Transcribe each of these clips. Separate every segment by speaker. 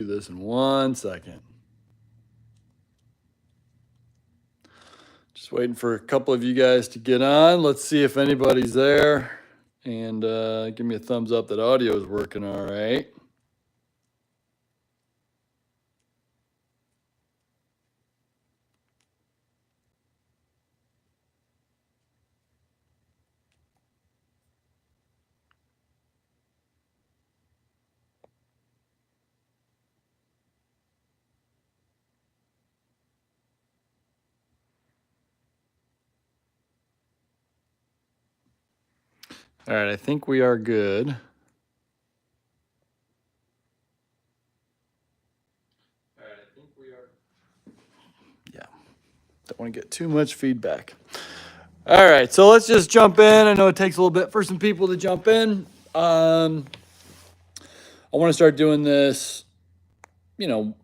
Speaker 1: Do this in 1 second. Just waiting for a couple of you guys to get on. Let's see if anybody's there. And give me a thumbs up that audio is working all right. All right, I think we are good. All right, I think we are. Yeah, don't want to get too much feedback. All right, so let's just jump in. I know it takes a little bit for some people to jump in. I want to start doing this,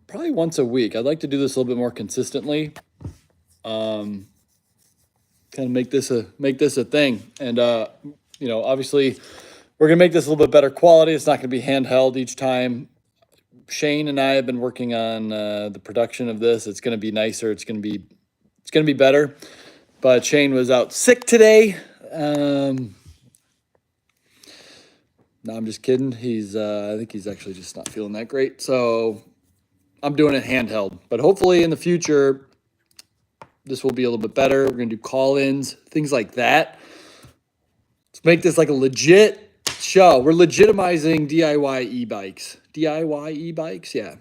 Speaker 1: probably once a week. I'd like to do this a little bit more consistently. Kind of make this a thing, and obviously, we're gonna make this a little bit better quality. It's not gonna be handheld each time. Shane and I have been working on the production of this. It's gonna be nicer. It's gonna be better. But Shane was out sick today. No, I'm just kidding. I think he's actually just not feeling that great. So I'm doing it handheld. But hopefully in the future, this will be a little bit better. We're going to do call-ins, things like that. Let's make this like a legit show. We're legitimizing DIY e-bikes. DIY e-bikes, yeah.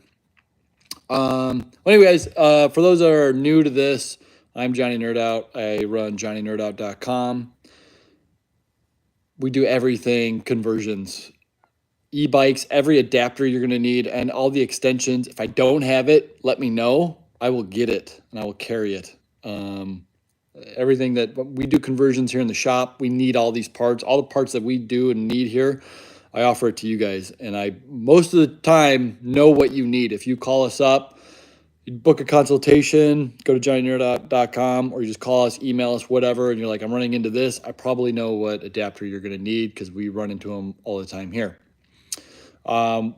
Speaker 1: Anyways, for those that are new to this, I'm JohnnyNerdOut. I run JohnnyNerdOut.com. We do everything conversions, e-bikes, every adapter you're going to need, and all the extensions. If I don't have it, let me know. I will get it and I will carry it. Everything that we do conversions here in the shop, we need all these parts, all the parts that we do and need here. I offer it to you guys, and I most of the time know what you need. If you call us up, you book a consultation, go to JohnnyNerdOut.com, or you just call us, email us, whatever, and you're like, I'm running into this. I probably know what adapter you're going to need because we run into them all the time here.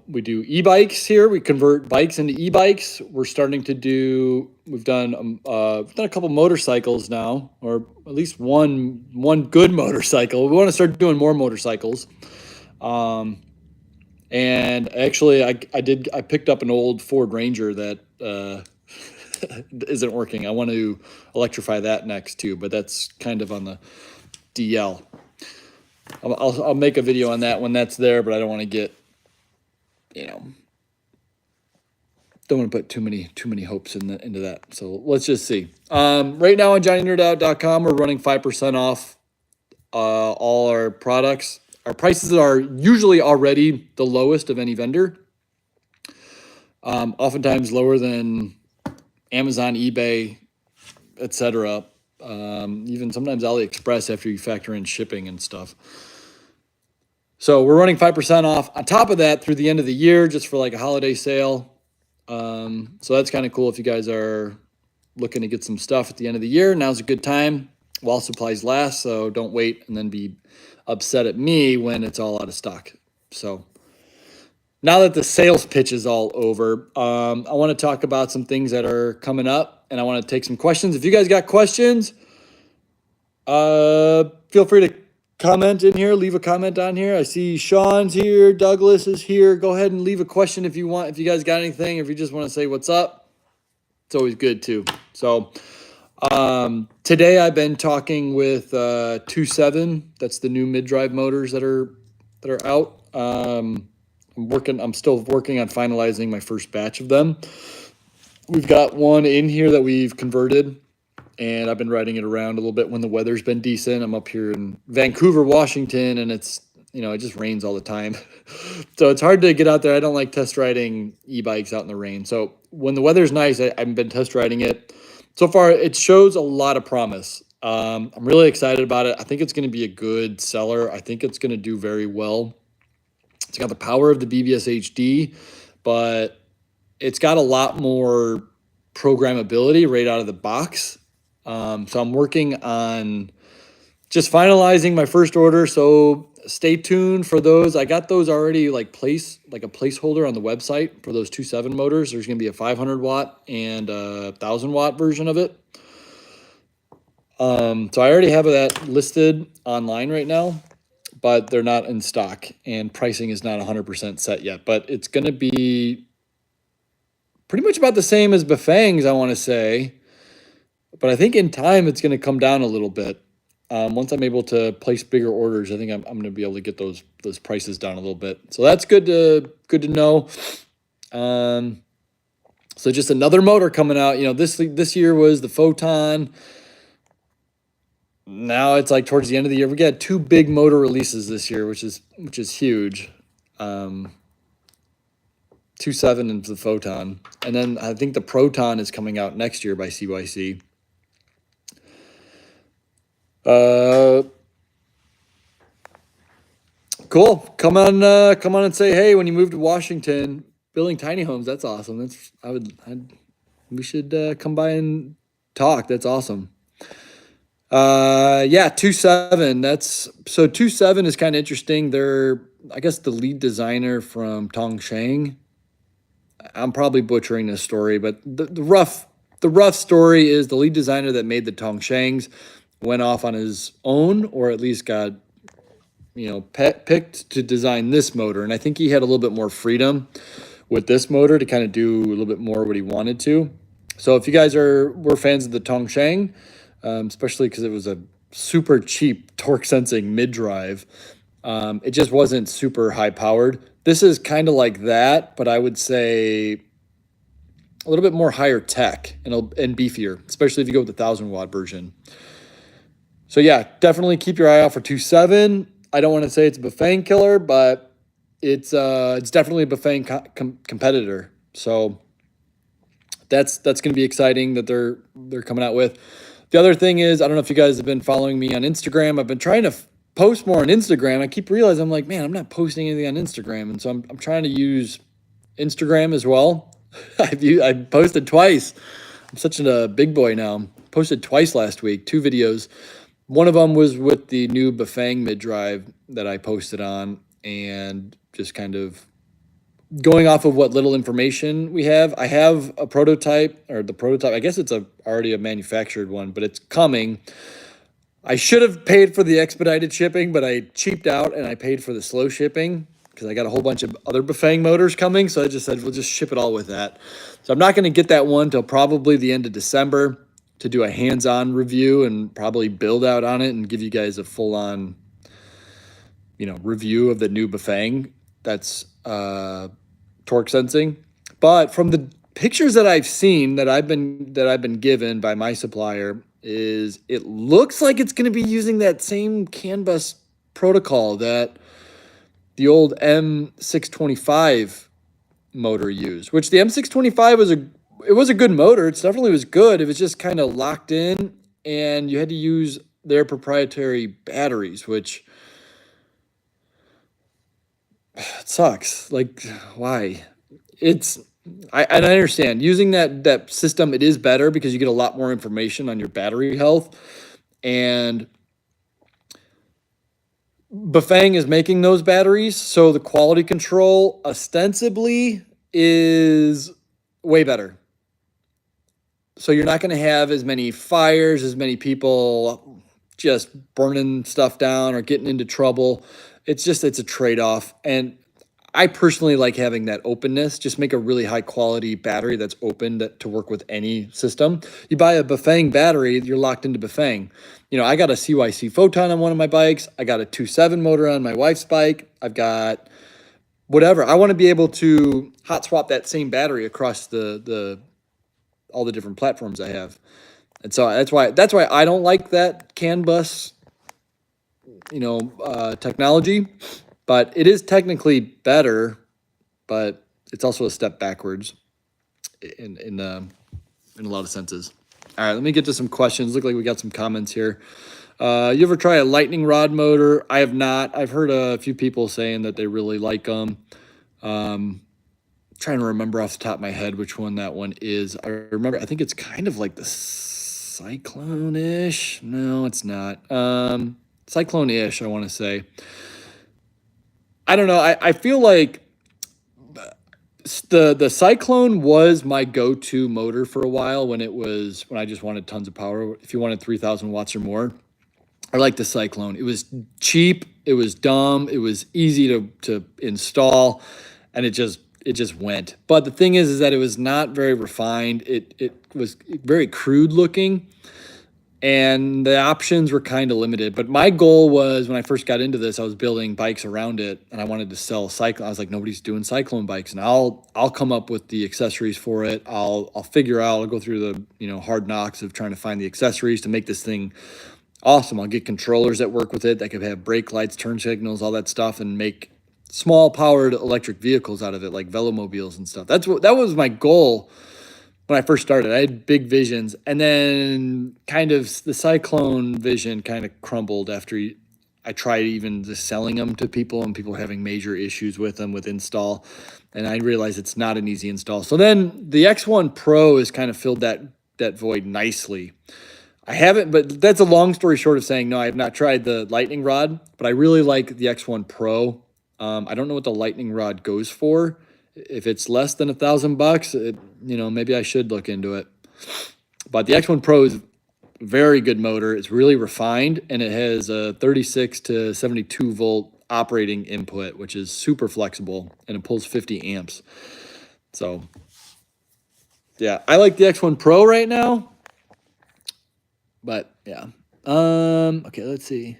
Speaker 1: We do e-bikes here. We convert bikes into e-bikes. We've done a couple motorcycles now, or at least one good motorcycle. We want to start doing more motorcycles. And actually I picked up an old Ford Ranger that isn't working. I want to electrify that next too, but that's kind of on the DL. I'll make a video on that when that's there, but I don't want to get, don't want to put too many hopes into that. So let's just see. Right now on JohnnyNerdOut.com, we're running 5% off all our products. Our prices are usually already the lowest of any vendor. Oftentimes lower than Amazon, eBay, etc. Even sometimes AliExpress after you factor in shipping and stuff. So we're running 5% off. On top of that, through the end of the year, just for like a holiday sale. So that's kind of cool if you guys are looking to get some stuff at the end of the year. Now's a good time while supplies last. So don't wait and then be upset at me when it's all out of stock. So now that the sales pitch is all over, I want to talk about some things that are coming up, and I want to take some questions. If you guys got questions, feel free to comment in here, leave a comment on here. I see Sean's here, Douglas is here. Go ahead and leave a question if you want. If you guys got anything, if you just want to say what's up, it's always good too. So today I've been talking with Toseven. That's the new mid-drive motors that are out. I'm still working on finalizing my first batch of them. We've got one in here that we've converted, and I've been riding it around a little bit when the weather's been decent. I'm up here in Vancouver, Washington, and it's, it just rains all the time. So it's hard to get out there. I don't like test riding e-bikes out in the rain. So when the weather's nice, I've been test riding it. So far, it shows a lot of promise. I'm really excited about it. I think it's going to be a good seller. I think it's going to do very well. It's got the power of the BBS HD, but it's got a lot more programmability right out of the box. So I'm working on just finalizing my first order. So stay tuned for those. I got those already like a placeholder on the website for those 2.7 motors. There's going to be a 500 watt and a 1,000 watt version of it. So I already have that listed online right now, but they're not in stock and pricing is not 100% set yet, but it's going to be pretty much about the same as Bafang's, I want to say, but I think in time it's going to come down a little bit. Once I'm able to place bigger orders, I think I'm going to be able to get those prices down a little bit. So that's good to know. So just another motor coming out. You know, this year was the Photon. Now it's like towards the end of the year. We got 2 big motor releases this year, which is huge. 2.7 and the Photon, and then I think the Proton is coming out next year by CYC. Cool. Come on and say hey when you move to Washington, building tiny homes. That's awesome. We should come by and talk. That's awesome. Yeah, 2.7. 2.7 is kind of interesting. They're, I guess, the lead designer from Tongshan. I'm probably butchering this story, but the rough story is the lead designer that made the Tongshangs went off on his own, or at least got, picked to design this motor. And I think he had a little bit more freedom with this motor to kind of do a little bit more what he wanted to. So if you guys were fans of the Tongsheng, especially because it was a super cheap torque sensing mid drive, it just wasn't super high powered. This is kind of like that, but I would say a little bit more higher tech and beefier, especially if you go with the 1,000 watt version. So yeah, definitely keep your eye out for 2.7. I don't want to say it's a Bafang killer, but it's definitely a Bafang competitor. So that's going to be exciting that they're coming out with. The other thing is, I don't know if you guys have been following me on Instagram. I've been trying to post more on Instagram. I keep realizing I'm like, man, I'm not posting anything on Instagram, and so I'm trying to use Instagram as well. I posted twice. I'm such a big boy now. Posted twice last week, 2 videos. One of them was with the new Bafang mid drive that I posted on, and just kind of going off of what little information we have. I have a prototype, or the prototype. I guess it's already a manufactured one, but it's coming. I should have paid for the expedited shipping, but I cheaped out and I paid for the slow shipping because I got a whole bunch of other Bafang motors coming. So I just said, we'll just ship it all with that. So I'm not going to get that one till probably the end of December to do a hands-on review and probably build out on it and give you guys a full-on, review of the new Bafang that's torque sensing. But from the pictures that I've seen that I've been given by my supplier, is it looks like it's going to be using that same CAN bus protocol that the old M625 motor used, which the M625 was a good motor. It definitely was good. It was just kind of locked in, and you had to use their proprietary batteries, which it sucks. Like, why? I understand using that system. It is better because you get a lot more information on your battery health, and Bafang is making those batteries, so the quality control ostensibly is way better. So you're not going to have as many fires, as many people just burning stuff down or getting into trouble. It's a trade-off, and I personally like having that openness. Just make a really high quality battery that's open to work with any system. You buy a Bafang battery, you're locked into Bafang. I got a CYC Photon on one of my bikes. I got a 2.7 motor on my wife's bike. I've got whatever. I want to be able to hot swap that same battery across all the different platforms I have. And so that's why I don't like that CAN bus, technology. But it is technically better, but it's also a step backwards in a lot of senses. All right, let me get to some questions. Look like we got some comments here. You ever try a lightning rod motor? I have not. I've heard a few people saying that they really like them. Trying to remember off the top of my head which one that one is. I think it's kind of like the Cyclone-ish. No, it's not. Cyclone-ish, I want to say. I don't know. I feel like the Cyclone was my go-to motor for a while when I just wanted tons of power. If you wanted 3,000 watts or more, I like the Cyclone. It was cheap, it was dumb, it was easy to install, and it just went. But the thing is that it was not very refined. It was very crude looking, and the options were kind of limited. But my goal was, when I first got into this, I was building bikes around it, and I wanted to sell Cyclone. I was like, nobody's doing Cyclone bikes, and I'll come up with the accessories for it. I'll figure out. I'll go through the hard knocks of trying to find the accessories to make this thing awesome. I'll get controllers that work with it that could have brake lights, turn signals, all that stuff, and make small powered electric vehicles out of it, like velomobiles and stuff. That was my goal when I first started. I had big visions, and then kind of the Cyclone vision kind of crumbled after I tried even just selling them to people, and people were having major issues with them with install, and I realized it's not an easy install. So then the X1 Pro has kind of filled that void nicely. I haven't, but that's a long story short of saying no, I have not tried the lightning rod, but I really like the X1 Pro. I don't know what the lightning rod goes for. If it's less than $1,000, maybe I should look into it. But the X1 Pro is a very good motor. It's really refined, and it has a 36 to 72 volt operating input, which is super flexible, and it pulls 50 amps. So yeah, I like the X1 Pro right now. But yeah. Okay, let's see.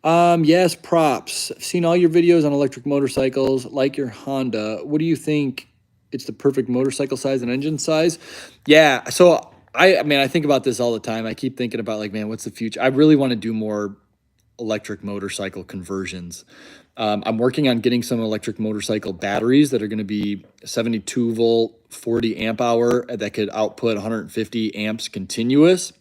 Speaker 1: Yes, props. I've seen all your videos on electric motorcycles, like your Honda. What do you think? It's the perfect motorcycle size and engine size? Yeah, so I mean, I think about this all the time. I keep thinking about, like, man, what's the future? I really want to do more electric motorcycle conversions. I'm working on getting some electric motorcycle batteries that are going to be 72 volt, 40 amp hour that could output 150 amps continuous.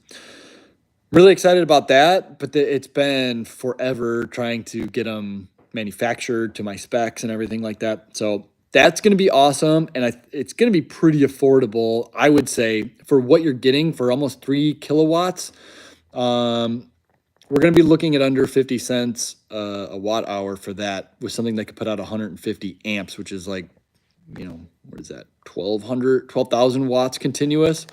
Speaker 1: Really excited about that, but it's been forever trying to get them manufactured to my specs and everything like that. So that's going to be awesome, and it's going to be pretty affordable, I would say, for what you're getting for almost 3 kilowatts. We're going to be looking at under 50 cents a watt hour for that, with something that could put out 150 amps, which is like, what is that? 12,000 watts continuous.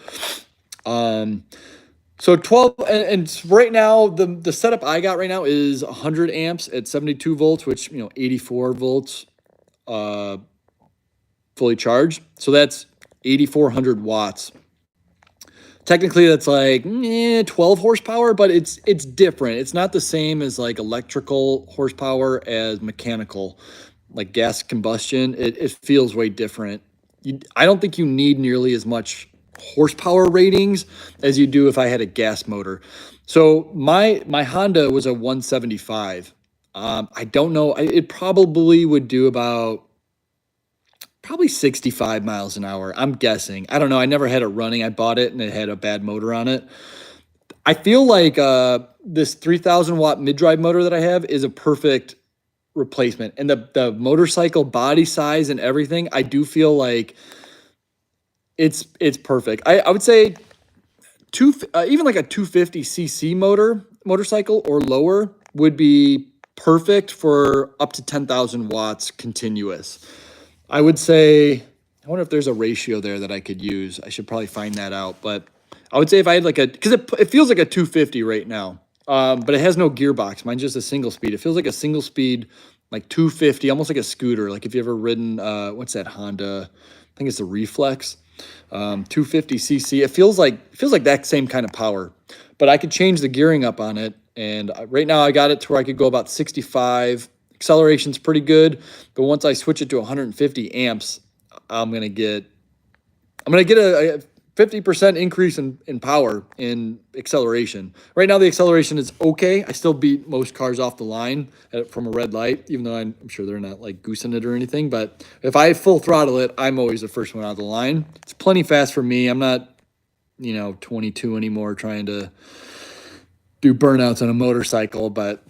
Speaker 1: So 12, and right now, the setup I got right now is 100 amps at 72 volts, which, 84 volts fully charged. So that's 8,400 watts. Technically, that's like 12 horsepower, but it's different. It's not the same as like electrical horsepower as mechanical, like gas combustion. It feels way different. I don't think you need nearly as much horsepower ratings as you do if I had a gas motor. So my Honda was a 175. I don't know. It probably would do about 65 miles an hour. I'm guessing. I don't know. I never had it running. I bought it and it had a bad motor on it. I feel like this 3,000 watt mid-drive motor that I have is a perfect replacement. And the motorcycle body size and everything, I do feel like it's perfect. I would say even like a 250cc motorcycle or lower would be perfect for up to 10,000 watts continuous. I would say, I wonder if there's a ratio there that I could use. I should probably find that out. But I would say if I had because it feels like a 250 right now, but it has no gearbox. Mine's just a single speed. It feels like a single speed, like 250, almost like a scooter. Like if you ever ridden, what's that Honda? I think it's the Reflex, 250cc. It feels like that same kind of power. But I could change the gearing up on it. And right now I got it to where I could go about 65. Acceleration's pretty good, but once I switch it to 150 amps, I'm gonna get a 50% increase in power in acceleration. Right now, the acceleration is okay. I still beat most cars off the line from a red light, even though I'm sure they're not like goosing it or anything. But if I full throttle it, I'm always the first one out of the line. It's plenty fast for me. I'm not, 22 anymore trying to do burnouts on a motorcycle, but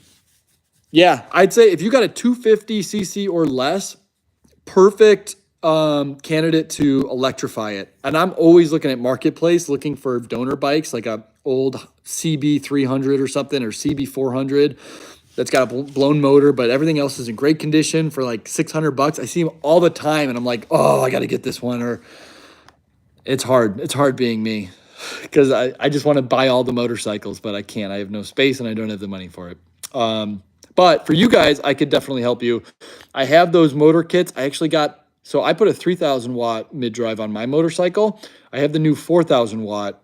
Speaker 1: yeah, I'd say if you got a 250cc or less, perfect candidate to electrify it. And I'm always looking at Marketplace, looking for donor bikes, like a old CB300 or something, or CB400 that's got a blown motor, but everything else is in great condition for like $600. I see them all the time and I'm like, oh, I got to get this one. Or it's hard. It's hard being me because I just want to buy all the motorcycles, but I can't. I have no space and I don't have the money for it. But for you guys, I could definitely help you. I have those motor kits. I actually got, so I put a 3,000 watt mid drive on my motorcycle. I have the new 4,000 watt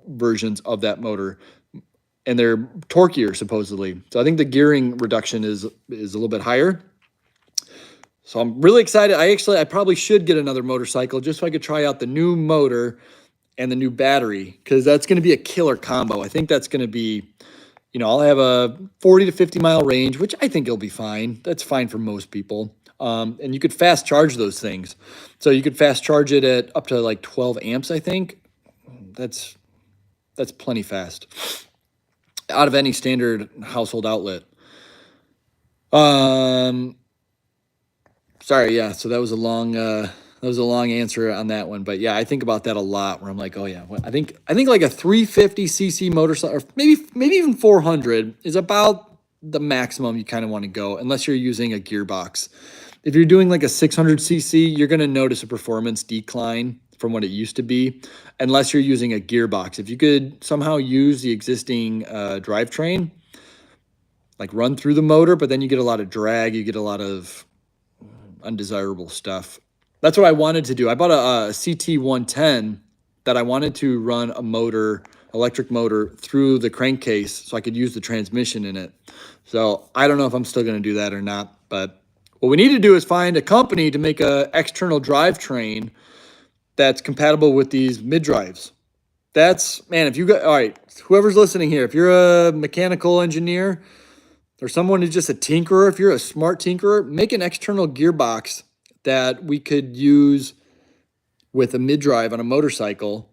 Speaker 1: versions of that motor, and they're torqueier supposedly. So I think the gearing reduction is a little bit higher. So I'm really excited. I probably should get another motorcycle just so I could try out the new motor and the new battery, because that's going to be a killer combo. I think that's going to be, I'll have a 40 to 50 mile range, which I think it'll be fine. That's fine for most people. And you could fast charge those things. So you could fast charge it at up to like 12 amps, I think. That's plenty fast out of any standard household outlet. Sorry, yeah. So that was a long answer on that one, but yeah, I think about that a lot. Where I'm like, oh yeah, I think like a 350cc motorcycle, or maybe even 400 is about the maximum you kind of want to go, unless you're using a gearbox. If you're doing like a 600cc, you're going to notice a performance decline from what it used to be, unless you're using a gearbox. If you could somehow use the existing drivetrain, like run through the motor, but then you get a lot of drag, you get a lot of undesirable stuff. That's what I wanted to do. I bought a CT110 that I wanted to run a motor, electric motor, through the crankcase so I could use the transmission in it. So I don't know if I'm still going to do that or not, but what we need to do is find a company to make an external drivetrain that's compatible with these mid-drives. Man, if you got, all right, whoever's listening here, if you're a mechanical engineer or someone who's just a tinkerer, if you're a smart tinkerer, make an external gearbox that we could use with a mid-drive on a motorcycle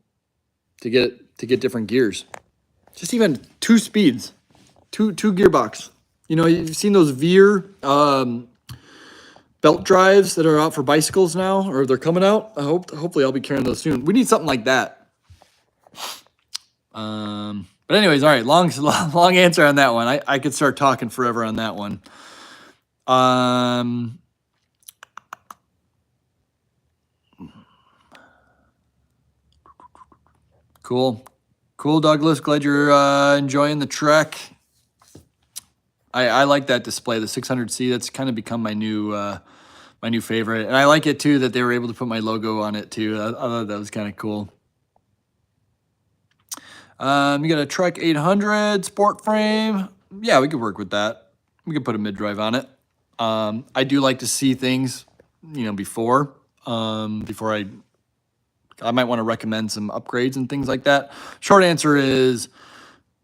Speaker 1: to get different gears. Just even 2 speeds, two gearbox. You've seen those Veer belt drives that are out for bicycles now, or they're coming out. Hopefully I'll be carrying those soon. We need something like that. But anyways, all right, long answer on that one. I could start talking forever on that one. Cool, Douglas. Glad you're enjoying the trek. I like that display, the 600C. That's kind of become my new favorite, and I like it too that they were able to put my logo on it too. I thought that was kind of cool. You got a Trek 800 sport frame. Yeah, we could work with that. We could put a mid-drive on it. I do like to see things, before I might want to recommend some upgrades and things like that. Short answer is,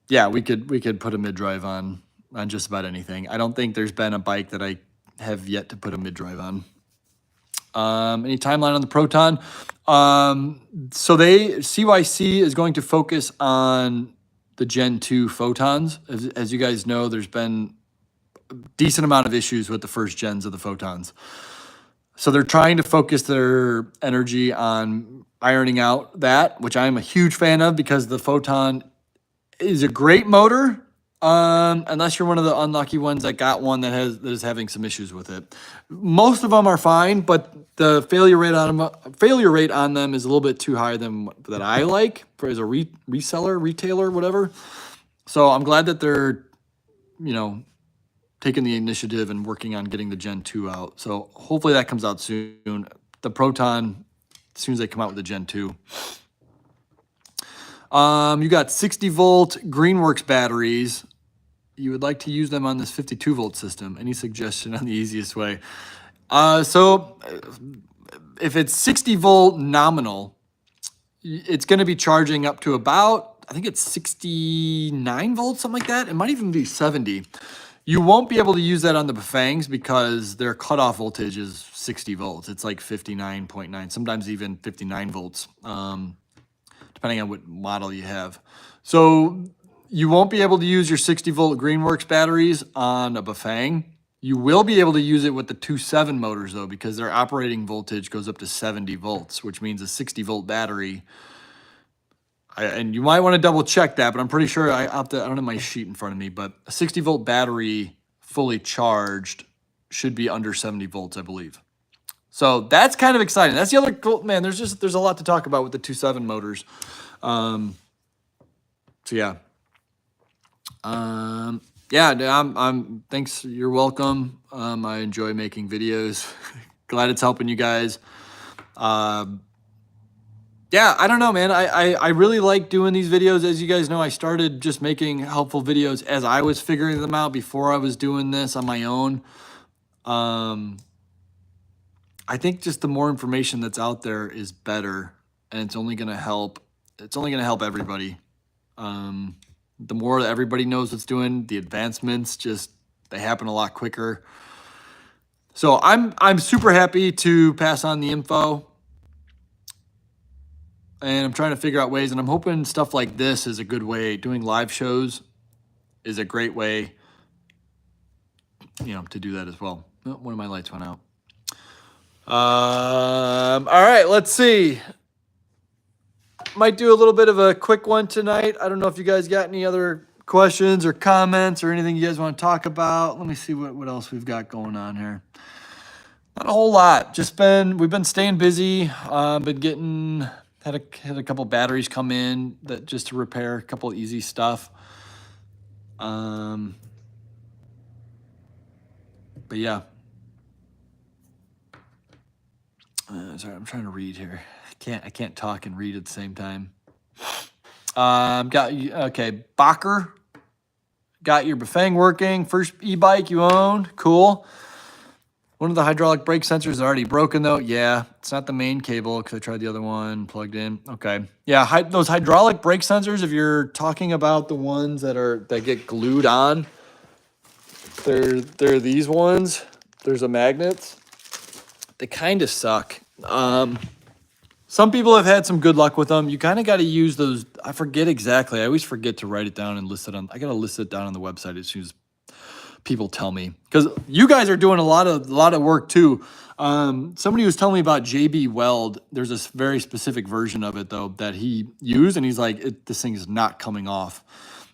Speaker 1: yeah, we could put a mid-drive on just about anything. I don't think there's been a bike that I have yet to put a mid-drive on. Any timeline on the Proton? So CYC is going to focus on the Gen 2 Photons. As you guys know, there's been a decent amount of issues with the first gens of the Photons. So they're trying to focus their energy on ironing out that, which I'm a huge fan of, because the Photon is a great motor, unless you're one of the unlucky ones that got one that is having some issues with it. Most of them are fine, but the failure rate on them is a little bit too high than that I like as a retailer, whatever. So I'm glad that they're, taking the initiative and working on getting the Gen 2 out. So hopefully that comes out soon. The Proton, as soon as they come out with the Gen 2. You got 60 volt Greenworks batteries. You would like to use them on this 52 volt system. Any suggestion on the easiest way? So if it's 60 volt nominal, it's going to be charging up to about, I think it's 69 volts, something like that. It might even be 70. You won't be able to use that on the Bafangs because their cutoff voltage is 60 volts. It's like 59.9, sometimes even 59 volts, depending on what model you have. So you won't be able to use your 60 volt Greenworks batteries on a Bafang. You will be able to use it with the Toseven motors though, because their operating voltage goes up to 70 volts, which means a 60 volt battery, and you might want to double check that, but I'm pretty sure I don't have my sheet in front of me, but a 60 volt battery fully charged should be under 70 volts, I believe. So that's kind of exciting. That's the other cool, man. There's a lot to talk about with the Toseven motors. So yeah. I'm thanks. You're welcome. I enjoy making videos. Glad it's helping you guys. Yeah, I don't know, man. I really like doing these videos. As you guys know, I started just making helpful videos as I was figuring them out before I was doing this on my own. I think just the more information that's out there is better, and it's only going to help. It's only going to help everybody. The more that everybody knows what's doing, the advancements they happen a lot quicker. So I'm super happy to pass on the info. And I'm trying to figure out ways, and I'm hoping stuff like this is a good way. Doing live shows is a great way, to do that as well. Oh, one of my lights went out. All right, let's see. Might do a little bit of a quick one tonight. I don't know if you guys got any other questions or comments or anything you guys want to talk about. Let me see what else we've got going on here. Not a whole lot. We've been staying busy. Had a couple batteries come in just to repair a couple easy stuff. But yeah. Sorry, I'm trying to read here. I can't talk and read at the same time. Bacher. Got your Bafang working. First e-bike you owned. Cool. One of the hydraulic brake sensors is already broken, though. Yeah, it's not the main cable because I tried the other one plugged in. Okay. Yeah, those hydraulic brake sensors, if you're talking about the ones that get glued on, they're these ones. There's a magnets. They kind of suck. Some people have had some good luck with them. You kind of got to use those. I forget exactly. I always forget to write it down and list it on. I got to list it down on the website as soon as people tell me, because you guys are doing a lot of work too. Somebody was telling me about JB Weld. There's this very specific version of it though that he used, and he's like, this thing is not coming off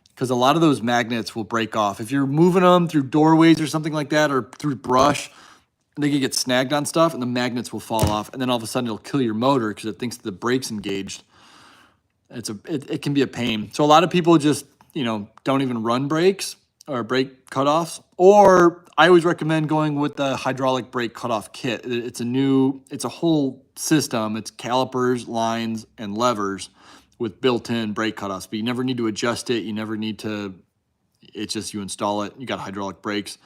Speaker 1: because a lot of those magnets will break off if you're moving them through doorways or something like that, or through brush. They can get snagged on stuff, and the magnets will fall off, and then all of a sudden it'll kill your motor because it thinks the brake's engaged. It can be a pain. So a lot of people just don't even run brakes or brake cutoffs, or I always recommend going with the hydraulic brake cutoff kit. It's a whole system. It's calipers, lines, and levers with built-in brake cutoffs, but you never need to adjust it. You never need to, it's just you install it. You got hydraulic brakes.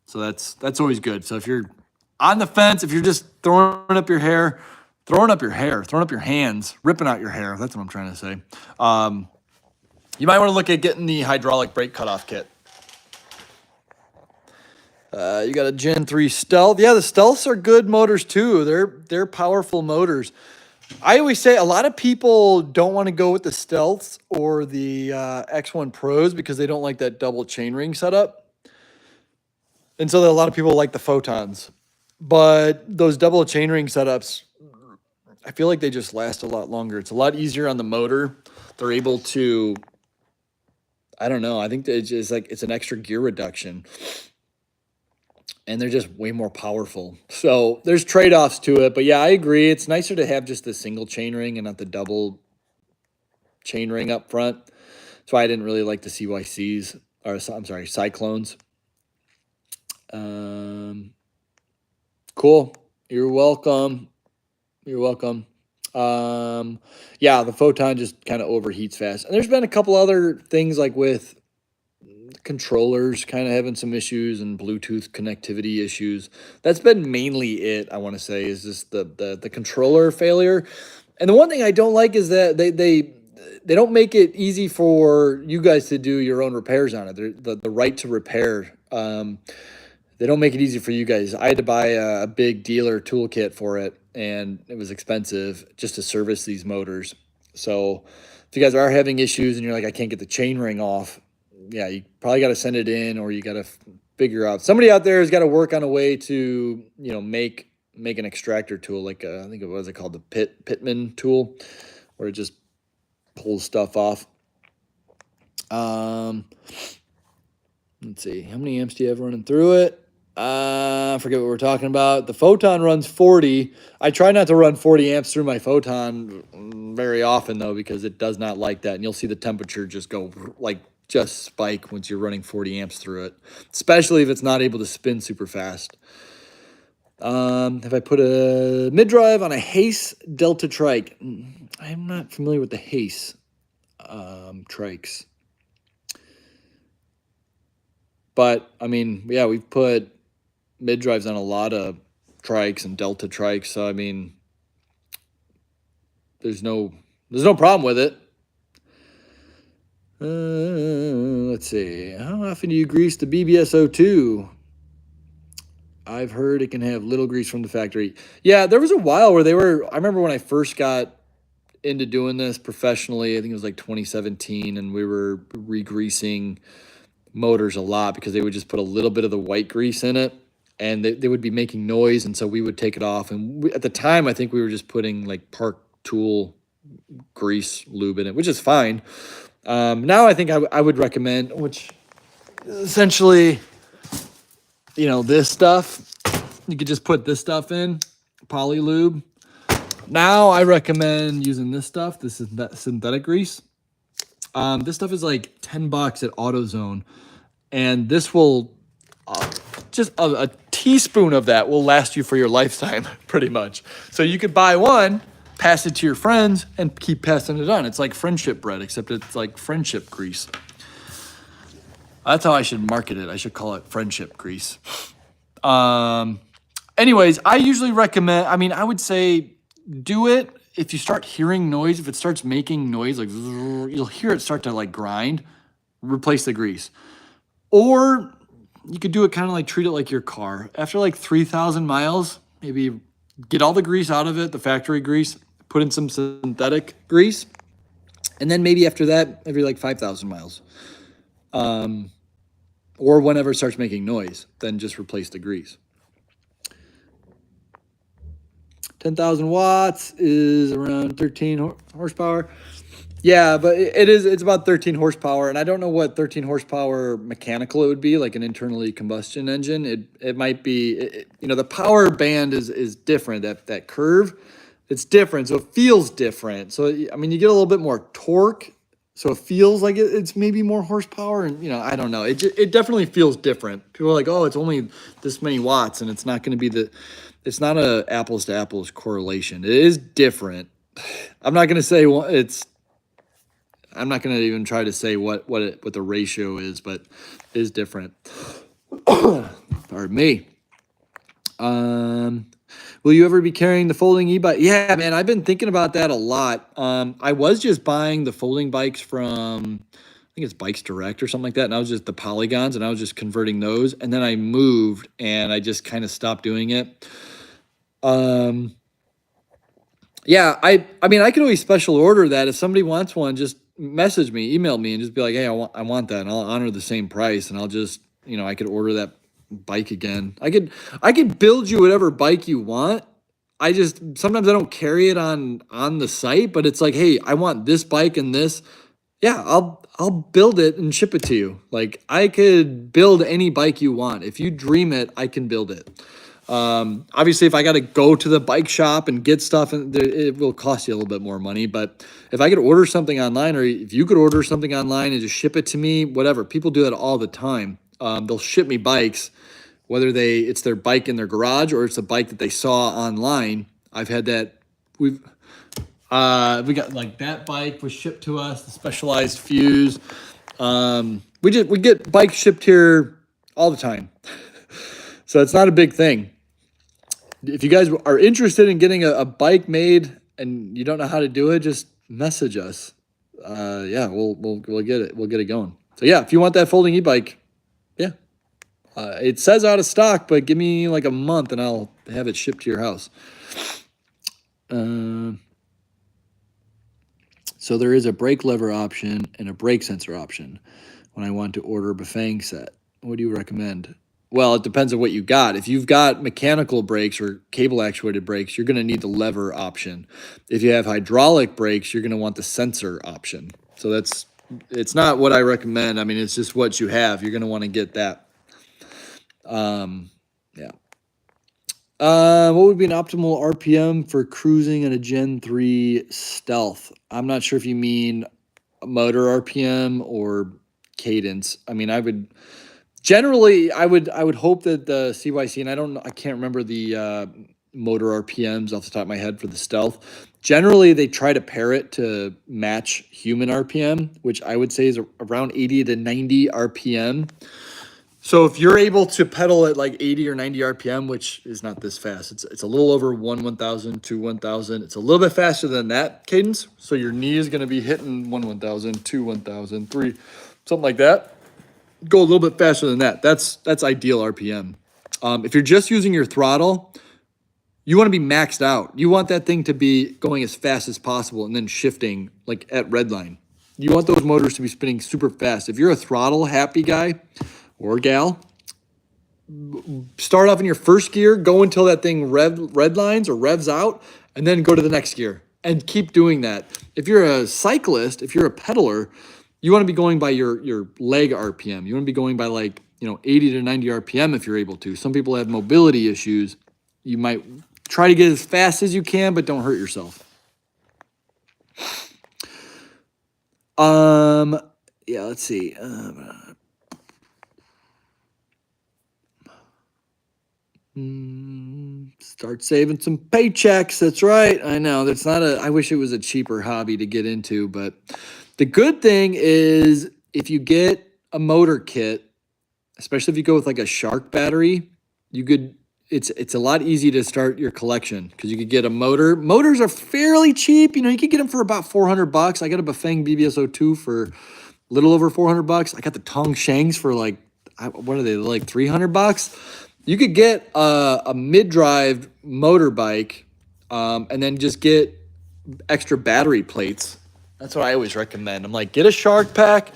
Speaker 1: So that's always good. So if you're on the fence, if you're just throwing up your hands, ripping out your hair, that's what I'm trying to say. You might want to look at getting the hydraulic brake cutoff kit. You got a Gen 3 Stealth. Yeah, the Stealths are good motors too. They're powerful motors. I always say a lot of people don't want to go with the Stealths or the X1 Pros because they don't like that double chainring setup. And so a lot of people like the Photons. But those double chainring setups, I feel like they just last a lot longer. It's a lot easier on the motor. They're able to, I don't know, I think it's just like it's an extra gear reduction. And they're just way more powerful. So there's trade-offs to it. But yeah, I agree. It's nicer to have just the single chainring and not the double chainring up front. That's why I didn't really like the CYCs, or I'm sorry, Cyclones. Cool. You're welcome. You're welcome. Yeah, the Photon just kind of overheats fast. And there's been a couple other things like with controllers kind of having some issues and Bluetooth connectivity issues. That's been mainly it, I want to say, is just the controller failure. And the one thing I don't like is that they don't make it easy for you guys to do your own repairs on it. The right to repair. They don't make it easy for you guys. I had to buy a big dealer toolkit for it, and it was expensive just to service these motors. So if you guys are having issues and you're like, I can't get the chain ring off, yeah, you probably got to send it in, or you got to figure out. Somebody out there has got to work on a way to, make an extractor tool, like I think it was called the Pitman tool, where it just pulls stuff off. Let's see. How many amps do you have running through it? I forget what we're talking about. The Photon runs 40. I try not to run 40 amps through my Photon very often, though, because it does not like that. And you'll see the temperature just go, like, just spike once you're running 40 amps through it, especially if it's not able to spin super fast. Have I put a mid-drive on a Hayes Delta trike? I'm not familiar with the Hayes trikes. But, I mean, yeah, we've put mid-drives on a lot of trikes and Delta trikes. So, I mean, there's no problem with it. Let's see. How often do you grease the BBS02? I've heard it can have little grease from the factory. Yeah, there was a while where I remember when I first got into doing this professionally, I think it was like 2017, and we were re-greasing motors a lot because they would just put a little bit of the white grease in it, and they would be making noise, and so we would take it off. And at the time, I think we were just putting like Park Tool grease lube in it, which is fine. Now I think I would recommend, which essentially, this stuff, you could just put this stuff in, poly lube. Now I recommend using this stuff. This is synthetic grease. This stuff is like $10 at AutoZone, and this will just a teaspoon of that will last you for your lifetime, pretty much. So you could buy one, pass it to your friends, and keep passing it on. It's like friendship bread, except it's like friendship grease. That's how I should market it. I should call it friendship grease. Anyways, I usually recommend, I would say do it if you start hearing noise. If it starts making noise, like you'll hear it start to like grind, replace the grease. Or you could do it kind of like treat it like your car. After like 3,000 miles, maybe get all the grease out of it, the factory grease, put in some synthetic grease. And then maybe after that, every like 5,000 miles. Or whenever it starts making noise, then just replace the grease. 10,000 watts is around 13 horsepower. Yeah, but it's about 13 horsepower, and I don't know what 13 horsepower mechanical it would be, like an internally combustion engine. It might be, the power band is different. That curve, it's different, so it feels different. So you get a little bit more torque, so it feels like it's maybe more horsepower, and I don't know. It definitely feels different. People are like, oh, it's only this many watts, and it's not going to be it's not a apples to apples correlation. It is different. I'm not going to say I'm not going to even try to say what the ratio is, but it is different. Pardon me. Will you ever be carrying the folding e-bike? Yeah, man, I've been thinking about that a lot. I was just buying the folding bikes from, I think it's Bikes Direct or something like that, and I was just the polygons, and I was just converting those, and then I moved, and I just kind of stopped doing it. Yeah, I could always special order that. If somebody wants one, just message me, email me, and just be like, hey, I want that, and I'll honor the same price, and I'll just, I could order that bike again. I could build you whatever bike you want. Sometimes I don't carry it on the site, but it's like, hey, I want this bike and this. Yeah, I'll build it and ship it to you. Like, I could build any bike you want. If you dream it, I can build it. Obviously, if I got to go to the bike shop and get stuff, it will cost you a little bit more money. But if I could order something online, or if you could order something online and just ship it to me, whatever. People do that all the time. They'll ship me bikes, whether it's their bike in their garage or it's a bike that they saw online. I've had that. We got like that bike was shipped to us, the Specialized Fuse. We get bikes shipped here all the time. So it's not a big thing. If you guys are interested in getting a bike made and you don't know how to do it, just message us. We'll get it. We'll get it going. So yeah, if you want that folding e-bike, yeah. It says out of stock, but give me like a month and I'll have it shipped to your house. So there is a brake lever option and a brake sensor option when I want to order a Bafang set. What do you recommend? Well, it depends on what you got. If you've got mechanical brakes or cable actuated brakes, you're going to need the lever option. If you have hydraulic brakes, you're going to want the sensor option. So it's not what I recommend. I mean, it's just what you have. You're going to want to get that. Yeah. What would be an optimal RPM for cruising in a Gen 3 Stealth? I'm not sure if you mean motor RPM or cadence. I mean, I would hope that the CYC, and I can't remember the motor RPMs off the top of my head for the Stealth. Generally, they try to pair it to match human RPM, which I would say is around 80 to 90 RPM. So if you're able to pedal at like 80 or 90 RPM, which is not this fast, it's a little over 1,000 to 1,000. It's a little bit faster than that cadence. So your knee is going to be hitting 1,000, 2, 1,000, 3, something like that. Go a little bit faster than that. That's ideal RPM. If you're just using your throttle, you want to be maxed out. You want that thing to be going as fast as possible and then shifting like at redline. You want those motors to be spinning super fast. If you're a throttle happy guy or gal, start off in your first gear, go until that thing redlines or revs out, and then go to the next gear and keep doing that. If you're a cyclist, if you're a pedaler, you want to be going by your leg RPM. You want to be going by like, 80 to 90 RPM if you're able to. Some people have mobility issues. You might try to get as fast as you can, but don't hurt yourself. Yeah, let's see. Start saving some paychecks. That's right. I know that's not I wish it was a cheaper hobby to get into, but the good thing is if you get a motor kit, especially if you go with like a Shark battery, it's a lot easier to start your collection because you could get a motor. Motors are fairly cheap. You could get them for about $400. I got a Bafeng BBS02 for a little over $400. I got the Tong Shangs for like, what are they, like $300? You could get a mid-drive motorbike and then just get extra battery plates. That's what I always recommend. I'm like, get a Shark pack,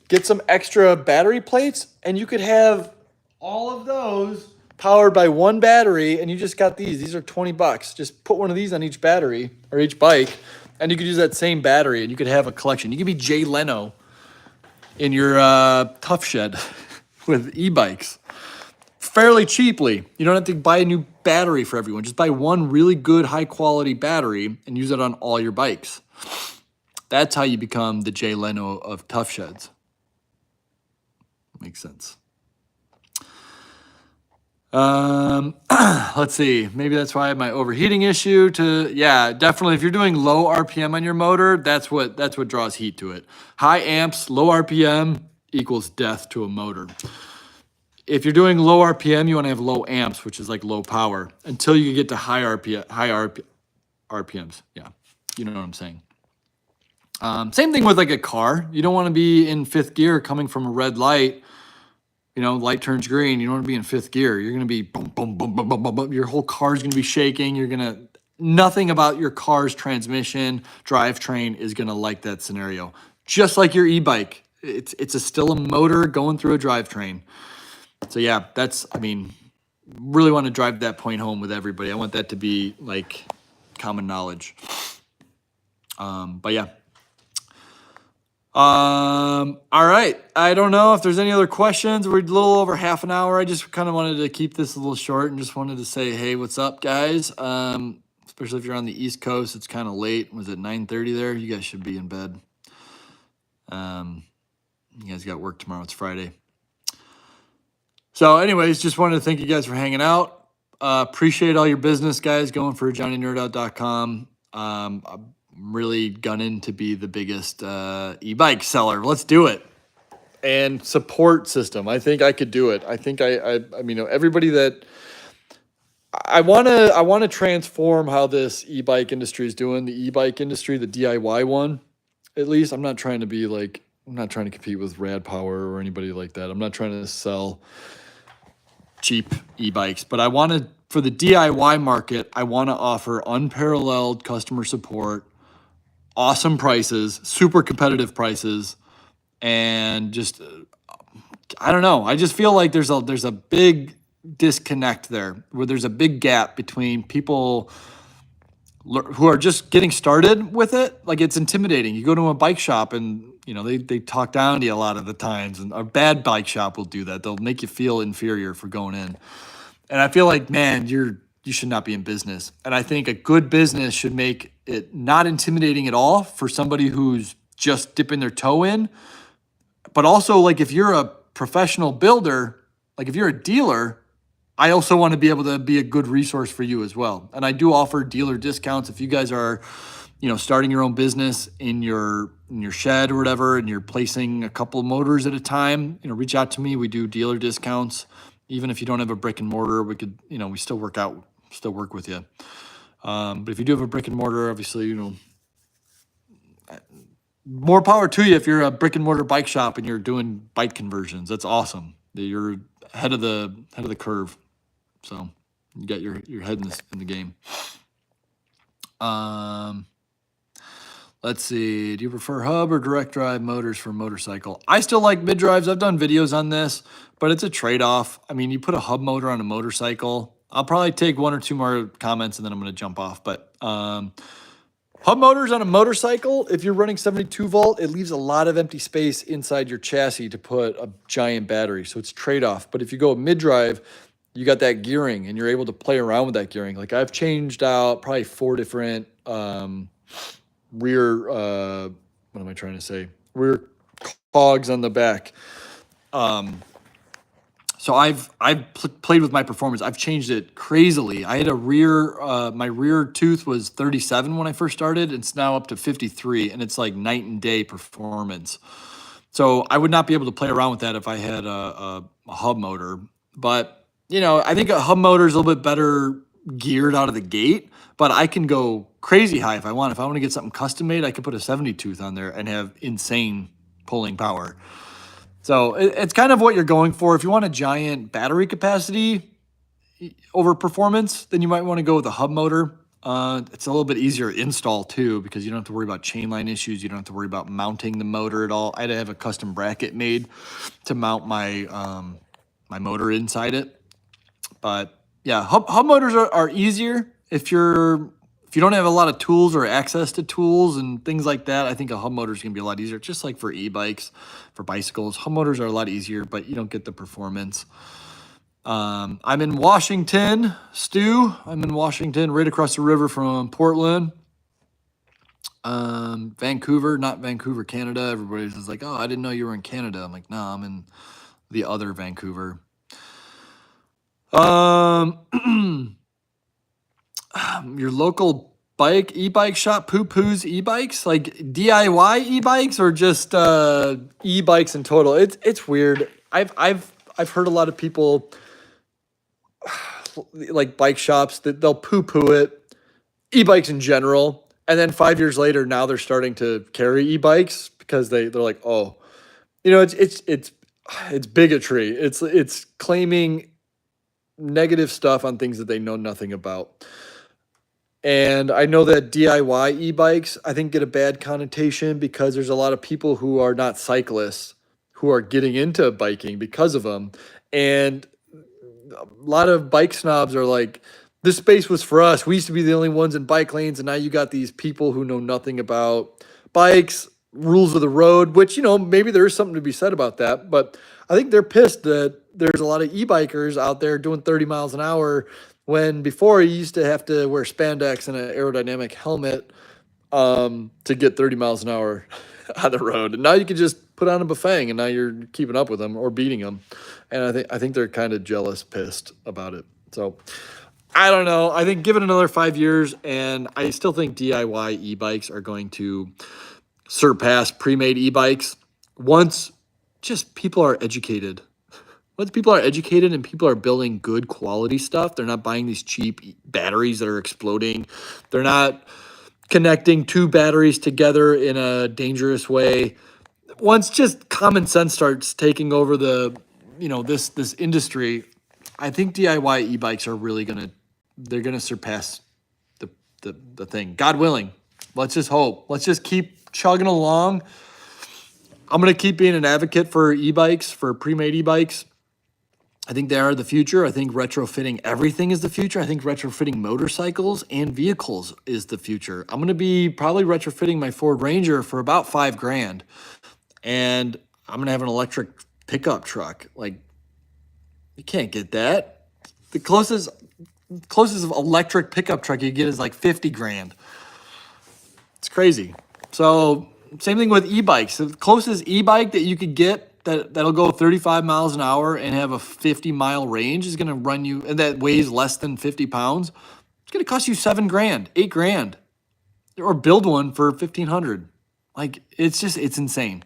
Speaker 1: get some extra battery plates, and you could have all of those powered by one battery, and you just got these. These are $20. Just put one of these on each battery or each bike, and you could use that same battery, and you could have a collection. You could be Jay Leno in your tough shed with e-bikes fairly cheaply. You don't have to buy a new battery for everyone. Just buy one really good, high-quality battery and use it on all your bikes. That's how you become the Jay Leno of tough sheds. Makes sense. Let's see. Maybe that's why I have my overheating issue. Yeah, definitely. If you're doing low RPM on your motor, that's what draws heat to it. High amps, low RPM equals death to a motor. If you're doing low RPM, you want to have low amps, which is like low power, until you get to high RPMs. Yeah, you know what I'm saying. Same thing with like a car. You don't want to be in fifth gear coming from a red light. Light turns green. You don't want to be in fifth gear. You're going to be boom, boom, boom, boom, boom, boom, boom. Your whole car is going to be shaking. Nothing about your car's transmission, drivetrain is going to like that scenario. Just like your e-bike. It's still a motor going through a drivetrain. So yeah, really want to drive that point home with everybody. I want that to be like common knowledge. But yeah. All right. I don't know if there's any other questions. We're a little over half an hour. I just kind of wanted to keep this a little short and just wanted to say, hey, what's up, guys? Especially if you're on the East Coast, it's kind of late. Was it 9:30 there? You guys should be in bed. You guys got work tomorrow. It's Friday. So anyways, just wanted to thank you guys for hanging out. Appreciate all your business, guys, going for JohnnyNerdOut.com. I'm really gunning to be the biggest e-bike seller. Let's do it. And support system. I think I could do it. I think I mean, everybody that I want to transform how this e-bike industry is doing. The e-bike industry, the DIY one, at least. I'm not trying to compete with Rad Power or anybody like that. I'm not trying to sell cheap e-bikes, but for the DIY market, I want to offer unparalleled customer support, awesome prices, super competitive prices, and just I don't know. I just feel like there's a big disconnect there, where there's a big gap between people who are just getting started with it. Like, it's intimidating. You go to a bike shop and, they talk down to you a lot of the times, and a bad bike shop will do that. They'll make you feel inferior for going in. And I feel like, man, you should not be in business. And I think a good business should make it not intimidating at all for somebody who's just dipping their toe in. But also, like, if you're a professional builder, like if you're a dealer, I also want to be able to be a good resource for you as well. And I do offer dealer discounts if you guys are, starting your own business in your shed or whatever, and you're placing a couple motors at a time. Reach out to me. We do dealer discounts. Even if you don't have a brick and mortar, we could, we still work with you. But if you do have a brick and mortar, obviously, more power to you. If you're a brick and mortar bike shop and you're doing bike conversions, that's awesome. You're ahead of the curve. So you got your head in the game. Let's see. Do you prefer hub or direct drive motors for a motorcycle? I still like mid drives. I've done videos on this, but it's a trade-off. I mean, you put a hub motor on a motorcycle. I'll probably take one or two more comments and then I'm going to jump off. But hub motors on a motorcycle, if you're running 72 volt, it leaves a lot of empty space inside your chassis to put a giant battery. So it's trade-off. But if you go mid drive, you got that gearing and you're able to play around with that gearing. Like, I've changed out probably 4 different rear, what am I trying to say? Rear cogs on the back. So I've played with my performance. I've changed it crazily. I had a my rear tooth was 37 when I first started. It's now up to 53, and it's like night and day performance. So I would not be able to play around with that if I had a hub motor. But, I think a hub motor is a little bit better geared out of the gate, but I can go crazy high if I want. If I want to get something custom made, I could put a 70 tooth on there and have insane pulling power. So it's kind of what you're going for. If you want a giant battery capacity over performance, then you might want to go with a hub motor. It's a little bit easier to install too, because you don't have to worry about chainline issues. You don't have to worry about mounting the motor at all. I had to have a custom bracket made to mount my my motor inside it. But yeah, hub motors are easier if you don't have a lot of tools or access to tools and things like that. I think a hub motor is going to be a lot easier, just like for e-bikes, for bicycles. Hub motors are a lot easier, but you don't get the performance. I'm in Washington, Stu. I'm in Washington, right across the river from Portland. Vancouver, not Vancouver, Canada. Everybody's just like, oh, I didn't know you were in Canada. I'm like, no, I'm in the other Vancouver. Your local e-bike shop poo-poos e-bikes, like DIY e-bikes or just e-bikes in total. It's weird. I've heard a lot of people like bike shops that they'll poo-poo it, e-bikes in general, and then 5 years later now they're starting to carry e-bikes because they're like, oh, it's bigotry. It's claiming negative stuff on things that they know nothing about. And I know that DIY e-bikes, I think, get a bad connotation because there's a lot of people who are not cyclists who are getting into biking because of them. And a lot of bike snobs are like, this space was for us. We used to be the only ones in bike lanes. And now you got these people who know nothing about bikes, rules of the road, which, maybe there is something to be said about that. But I think they're pissed that there's a lot of e-bikers out there doing 30 miles an hour when before you used to have to wear spandex and an aerodynamic helmet to get 30 miles an hour on the road. And now you can just put on a Bafang and now you're keeping up with them or beating them. And I think they're kind of jealous, pissed about it. So I don't know. I think give it another 5 years, and I still think DIY e-bikes are going to surpass pre-made e-bikes once just people are educated. Once people are educated and people are building good quality stuff, they're not buying these cheap batteries that are exploding. They're not connecting two batteries together in a dangerous way. Once just common sense starts taking over this industry, I think DIY e-bikes are really they're gonna surpass the thing. God willing. Let's just hope. Let's just keep chugging along. I'm going to keep being an advocate for e-bikes, for pre-made e-bikes. I think they are the future. I think retrofitting everything is the future. I think retrofitting motorcycles and vehicles is the future. I'm going to be probably retrofitting my Ford Ranger for about $5,000. And I'm going to have an electric pickup truck. Like, you can't get that. The closest electric pickup truck you get is like $50,000. It's crazy. So same thing with e-bikes. The closest e-bike that you could get that'll go 35 miles an hour and have a 50-mile range is going to run you, and that weighs less than 50 pounds. It's going to cost you $7,000, $8,000, or build one for $1,500. Like, it's insane.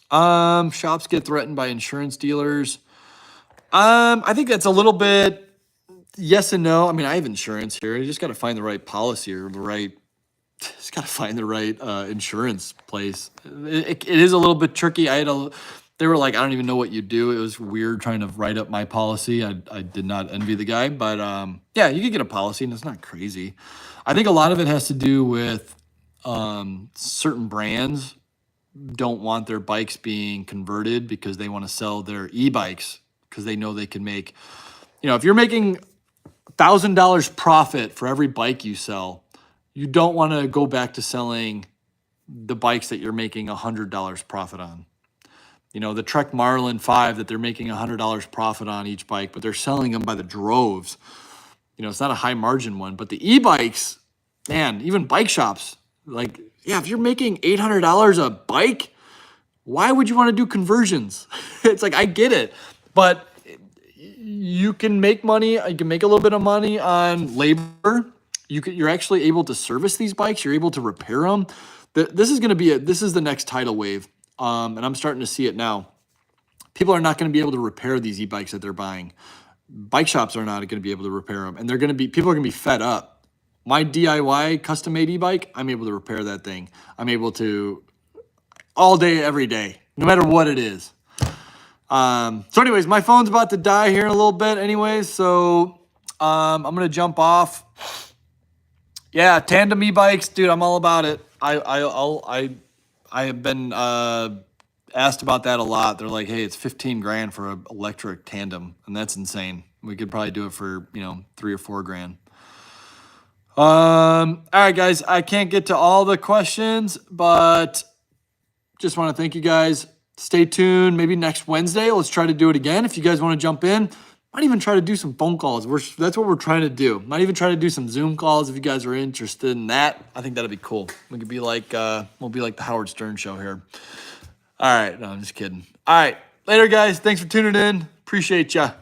Speaker 1: Shops get threatened by insurance dealers. I think that's a little bit yes and no. I mean, I have insurance here. You just got to find the right policy or just got to find the right insurance place. It is a little bit tricky. They were like, I don't even know what you do. It was weird trying to write up my policy. I did not envy the guy, but yeah, you could get a policy and it's not crazy. I think a lot of it has to do with certain brands don't want their bikes being converted because they want to sell their e-bikes because they know they can make, if you're making $1,000 profit for every bike you sell, you don't want to go back to selling the bikes that you're making $100 profit on. The Trek Marlin 5 that they're making $100 profit on each bike, but they're selling them by the droves. It's not a high margin one, but the e-bikes, man, even bike shops, like, yeah, if you're making $800 a bike, why would you want to do conversions? It's like, I get it, but you can make money. You can make a little bit of money on labor. You're actually able to service these bikes. You're able to repair them. This is the next tidal wave. And I'm starting to see it now. People are not going to be able to repair these e-bikes that they're buying. Bike shops are not going to be able to repair them. And people are going to be fed up. My DIY custom made e-bike, I'm able to repair that thing. I'm able to all day, every day, no matter what it is. So anyways, my phone's about to die here in a little bit anyways. So I'm going to jump off. Yeah, tandem e-bikes, dude, I'm all about it. I have been asked about that a lot. They're like, hey, it's $15,000 for an electric tandem, and that's insane. We could probably do it for, $3,000 or $4,000. All right, guys, I can't get to all the questions, but just want to thank you guys. Stay tuned. Maybe next Wednesday, let's try to do it again. If you guys want to jump in, might even try to do some phone calls. That's what we're trying to do. Might even try to do some Zoom calls if you guys are interested in that. I think that'd be cool. We could be like, we'll be like the Howard Stern show here. All right. No, I'm just kidding. All right. Later, guys. Thanks for tuning in. Appreciate ya.